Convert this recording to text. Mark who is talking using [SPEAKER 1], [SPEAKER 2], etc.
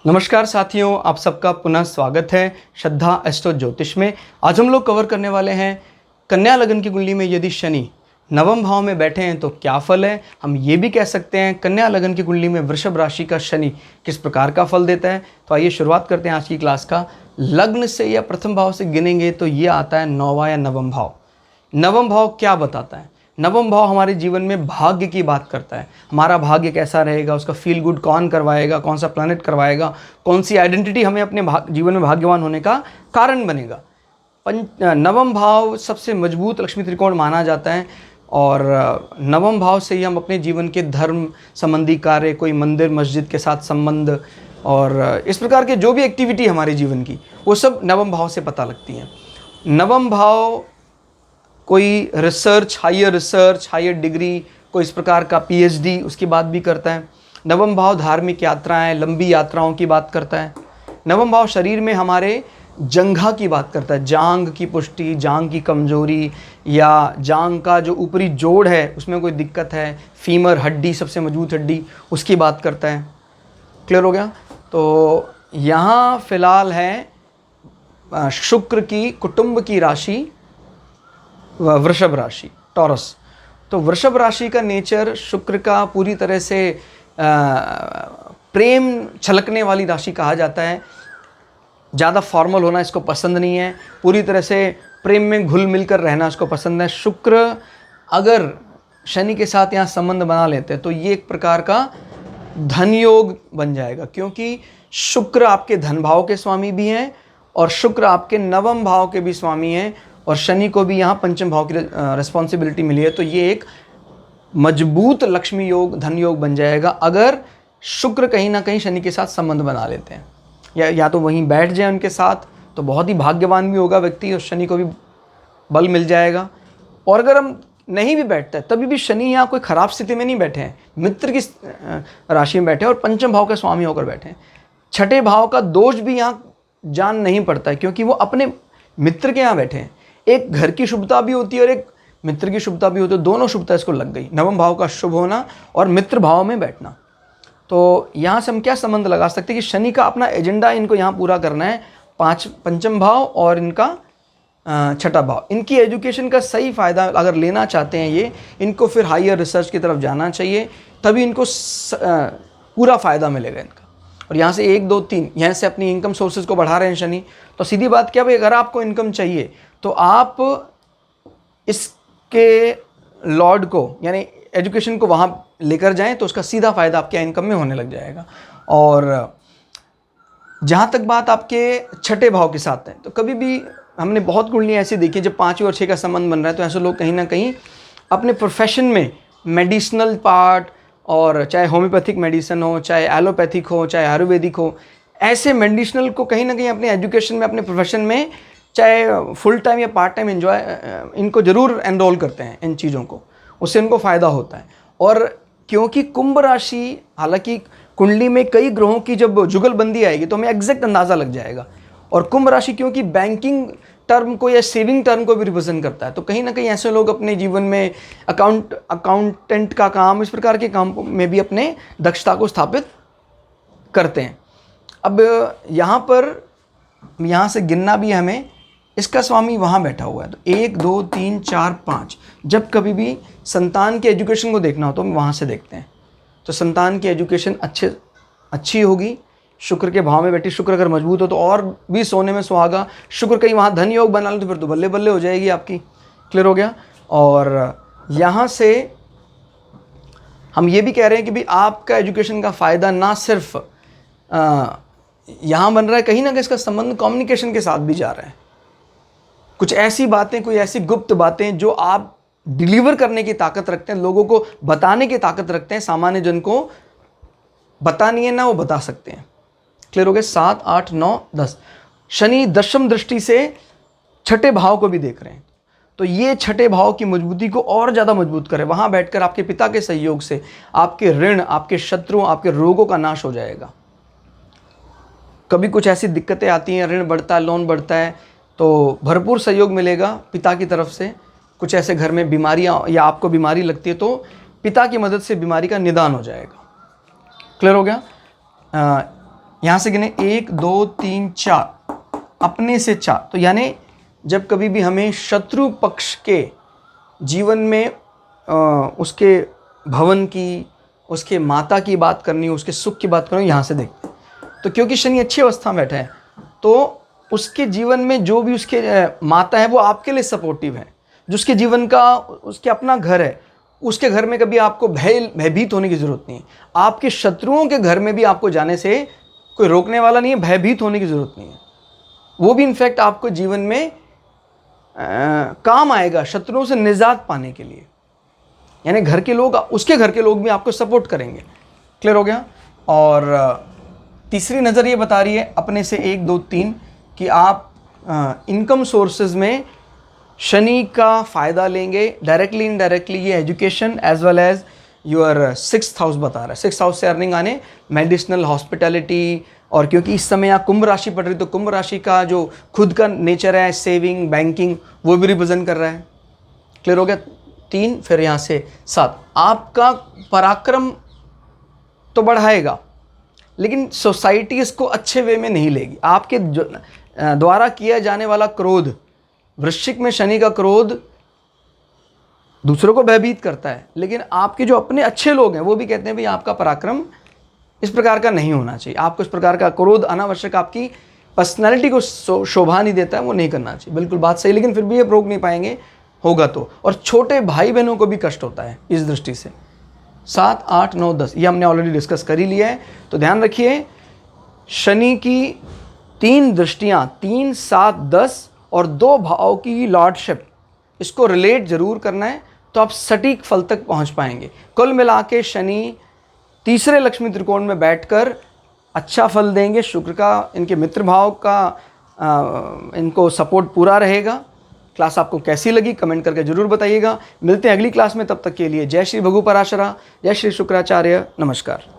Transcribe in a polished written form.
[SPEAKER 1] नमस्कार साथियों, आप सबका पुनः स्वागत है श्रद्धा एस्ट्रो ज्योतिष में। आज हम लोग कवर करने वाले हैं कन्या लगन की कुंडली में यदि शनि नवम भाव में बैठे हैं तो क्या फल है। हम ये भी कह सकते हैं कन्या लगन की कुंडली में वृषभ राशि का शनि किस प्रकार का फल देता है। तो आइए शुरुआत करते हैं आज की क्लास का। लग्न से या प्रथम भाव से गिनेंगे तो ये आता है नौवां या नवम भाव। नवम भाव क्या बताता है? नवम भाव हमारे जीवन में भाग्य की बात करता है। हमारा भाग्य कैसा रहेगा, उसका फील गुड कौन करवाएगा, कौन सा प्लैनेट करवाएगा, कौन सी आइडेंटिटी हमें अपने जीवन में भाग्यवान होने का कारण बनेगा। नवम भाव सबसे मजबूत लक्ष्मी त्रिकोण माना जाता है और नवम भाव से ही हम अपने जीवन के धर्म संबंधी कार्य, कोई मंदिर मस्जिद के साथ संबंध और इस प्रकार के जो भी एक्टिविटी हमारे जीवन की, वो सब नवम भाव से पता लगती हैं। नवम भाव कोई रिसर्च, हायर डिग्री, कोई इस प्रकार का पीएचडी उसकी बात भी करता है। नवम भाव धार्मिक यात्राएं, लंबी यात्राओं की बात करता है। नवम भाव शरीर में हमारे जंघा की बात करता है, जांग की पुष्टि, जांग की कमजोरी या जांग का जो ऊपरी जोड़ है उसमें कोई दिक्कत है, फीमर हड्डी सबसे मजबूत हड्डी, उसकी बात करता है। क्लियर हो गया? तो यहाँ फिलहाल है शुक्र की कुटुंब की राशि वृषभ राशि, टॉरस। तो वृषभ राशि का नेचर शुक्र का पूरी तरह से प्रेम छलकने वाली राशि कहा जाता है। ज़्यादा फॉर्मल होना इसको पसंद नहीं है, पूरी तरह से प्रेम में घुल मिलकर रहना इसको पसंद है। शुक्र अगर शनि के साथ यहाँ संबंध बना लेते हैं तो ये एक प्रकार का धन योग बन जाएगा, क्योंकि शुक्र आपके धन भाव के स्वामी भी हैं और शुक्र आपके नवम भाव के भी स्वामी हैं और शनि को भी यहाँ पंचम भाव की रिस्पॉन्सिबिलिटी मिली है। तो ये एक मजबूत लक्ष्मी योग, धन योग बन जाएगा अगर शुक्र कहीं ना कहीं शनि के साथ संबंध बना लेते हैं या तो वहीं बैठ जाए उनके साथ, तो बहुत ही भाग्यवान भी होगा व्यक्ति और शनि को भी बल मिल जाएगा। और अगर हम नहीं भी बैठते हैं तभी भी शनि यहाँ कोई ख़राब स्थिति में नहीं बैठे हैं, मित्र की राशि में बैठे हैं और पंचम भाव के स्वामी होकर बैठे हैं। छठे भाव का दोष भी यहाँ जान नहीं पड़ता है, क्योंकि वो अपने मित्र के यहाँ बैठे हैं। एक घर की शुभता भी होती है और एक मित्र की शुभता भी होती है, दोनोों शुभता इसको लग गई, नवम भाव का शुभ होना और मित्र भाव में बैठना। तो यहाँ से हम क्या संबंध लगा सकते हैं कि शनि का अपना एजेंडा इनको यहाँ पूरा करना है, पंचम भाव और इनका छठा भाव। इनकी एजुकेशन का सही फ़ायदा अगर लेना चाहते हैं ये, इनको फिर हायर रिसर्च की तरफ जाना चाहिए, तभी इनको पूरा फ़ायदा मिलेगा इनका। और यहाँ से 1 2 3 यहाँ से अपनी इनकम सोर्सेज को बढ़ा रहे हैं शनि। तो सीधी बात क्या भाई, अगर आपको इनकम चाहिए तो आप इसके लॉर्ड को यानी एजुकेशन को वहाँ लेकर जाएं तो उसका सीधा फ़ायदा आपके इनकम में होने लग जाएगा। और जहाँ तक बात आपके छठे भाव के साथ है, तो कभी भी हमने बहुत कुंडलियाँ ऐसी देखी जब 5 और 6 का संबंध बन रहा है तो ऐसे लोग कहीं ना कहीं अपने प्रोफेशन में मेडिसिनल पार्ट, और चाहे होम्योपैथिक मेडिसिन हो, चाहे एलोपैथिक हो, चाहे आयुर्वेदिक हो, ऐसे मेडिसिनल को कहीं ना कहीं अपने एजुकेशन में, अपने प्रोफेशन में, चाहे फुल टाइम या पार्ट टाइम इनको ज़रूर एनरोल करते हैं इन चीज़ों को, उससे इनको फ़ायदा होता है। और क्योंकि कुंभ राशि, हालांकि कुंडली में कई ग्रहों की जब जुगलबंदी आएगी तो हमें एग्जैक्ट अंदाज़ा लग जाएगा, और कुंभ राशि क्योंकि बैंकिंग टर्म को या सेविंग टर्म को भी रिप्रेजेंट करता है, तो कहीं ना कहीं ऐसे लोग अपने जीवन में अकाउंटेंट का काम, इस प्रकार के काम में भी अपने दक्षता को स्थापित करते हैं। अब यहाँ पर यहाँ से गिनना भी हमें, इसका स्वामी वहाँ बैठा हुआ है, तो 1 2 3 4 5। जब कभी भी संतान के एजुकेशन को देखना हो तो हम वहाँ से देखते हैं। तो संतान की एजुकेशन अच्छी होगी, शुक्र के भाव में बैठी, शुक्र अगर मजबूत हो तो और भी सोने में सुहागा। शुक्र कहीं वहाँ धन योग बना लो तो फिर तो बल्ले बल्ले हो जाएगी आपकी। क्लियर हो गया? और यहाँ से हम ये भी कह रहे हैं कि भी आपका एजुकेशन का फ़ायदा ना सिर्फ यहाँ बन रहा है, कहीं ना कहीं इसका संबंध कम्युनिकेशन के साथ भी जा रहा है। कुछ ऐसी बातें, कोई ऐसी गुप्त बातें जो आप डिलीवर करने की ताकत रखते हैं, लोगों को बताने की ताकत रखते हैं, सामान्य जन को बतानी है ना वो बता सकते हैं। क्लियर हो गया? 7 8 9 10। शनि दशम दृष्टि से छठे भाव को भी देख रहे हैं, तो ये छठे भाव की मजबूती को और ज़्यादा मजबूत करे। वहाँ बैठकर आपके पिता के सहयोग से आपके ऋण, आपके शत्रुओं, आपके रोगों का नाश हो जाएगा। कभी कुछ ऐसी दिक्कतें आती हैं, ऋण बढ़ता है, लोन बढ़ता है, तो भरपूर सहयोग मिलेगा पिता की तरफ से। कुछ ऐसे घर में बीमारियाँ या आपको बीमारी लगती है तो पिता की मदद से बीमारी का निदान हो जाएगा। क्लियर हो गया? यहाँ से गिने 1 2 3 4, अपने से 4। तो यानी जब कभी भी हमें शत्रु पक्ष के जीवन में उसके भवन की, उसके माता की बात करनी, उसके सुख की बात करनी, यहाँ से देखते हैं। तो क्योंकि शनि अच्छी अवस्था में बैठा है तो उसके जीवन में जो भी उसके माता है वो आपके लिए सपोर्टिव है। जो उसके जीवन का, उसके अपना घर है, उसके घर में कभी आपको भयभीत होने की ज़रूरत नहीं है। आपके शत्रुओं के घर में भी आपको जाने से कोई रोकने वाला नहीं है, भयभीत होने की ज़रूरत नहीं है। वो भी इनफैक्ट आपको जीवन में काम आएगा शत्रुओं से निजात पाने के लिए। यानी घर के लोग, उसके घर के लोग भी आपको सपोर्ट करेंगे। क्लियर हो गया। और तीसरी नज़र ये बता रही है अपने से 1 2 3 कि आप इनकम सोर्सेज में शनि का फ़ायदा लेंगे डायरेक्टली इनडायरेक्टली। ये education as well as your 6th house बता रहा है। 6th हाउस से अर्निंग आने, मेडिसिनल, हॉस्पिटैलिटी। और क्योंकि इस समय यहाँ कुंभ राशि पड़ रही, तो कुंभ राशि का जो खुद का नेचर है, सेविंग, बैंकिंग, वो भी रिप्रेजेंट कर रहा है। क्लियर हो गया। 3, फिर यहाँ से 7। आपका पराक्रम तो बढ़ाएगा लेकिन सोसाइटी इसको अच्छे वे में नहीं लेगी। आपके द्वारा किया जाने वाला क्रोध, वृश्चिक में शनि का क्रोध दूसरों को भयभीत करता है, लेकिन आपके जो अपने अच्छे लोग हैं वो भी कहते हैं भाई आपका पराक्रम इस प्रकार का नहीं होना चाहिए, आपको इस प्रकार का क्रोध अनावश्यक आपकी पर्सनालिटी को शोभा नहीं देता है, वो नहीं करना चाहिए। बिल्कुल बात सही, लेकिन फिर भी ये रोक नहीं पाएंगे, होगा तो। और छोटे भाई बहनों को भी कष्ट होता है इस दृष्टि से। 7 8 9 10 ये हमने ऑलरेडी डिस्कस कर ही लिया है। तो ध्यान रखिए, शनि की 3 दृष्टियाँ, 3 7 10 और 2 भाव की लॉर्डशिप, इसको रिलेट जरूर करना है तो आप सटीक फल तक पहुंच पाएंगे। कुल मिला के शनि तीसरे लक्ष्मी त्रिकोण में बैठकर अच्छा फल देंगे। शुक्र का, इनके मित्र भाव का इनको सपोर्ट पूरा रहेगा। क्लास आपको कैसी लगी कमेंट करके जरूर बताइएगा। मिलते हैं अगली क्लास में, तब तक के लिए जय श्री भगु पराशरा, जय श्री शुक्राचार्य, नमस्कार।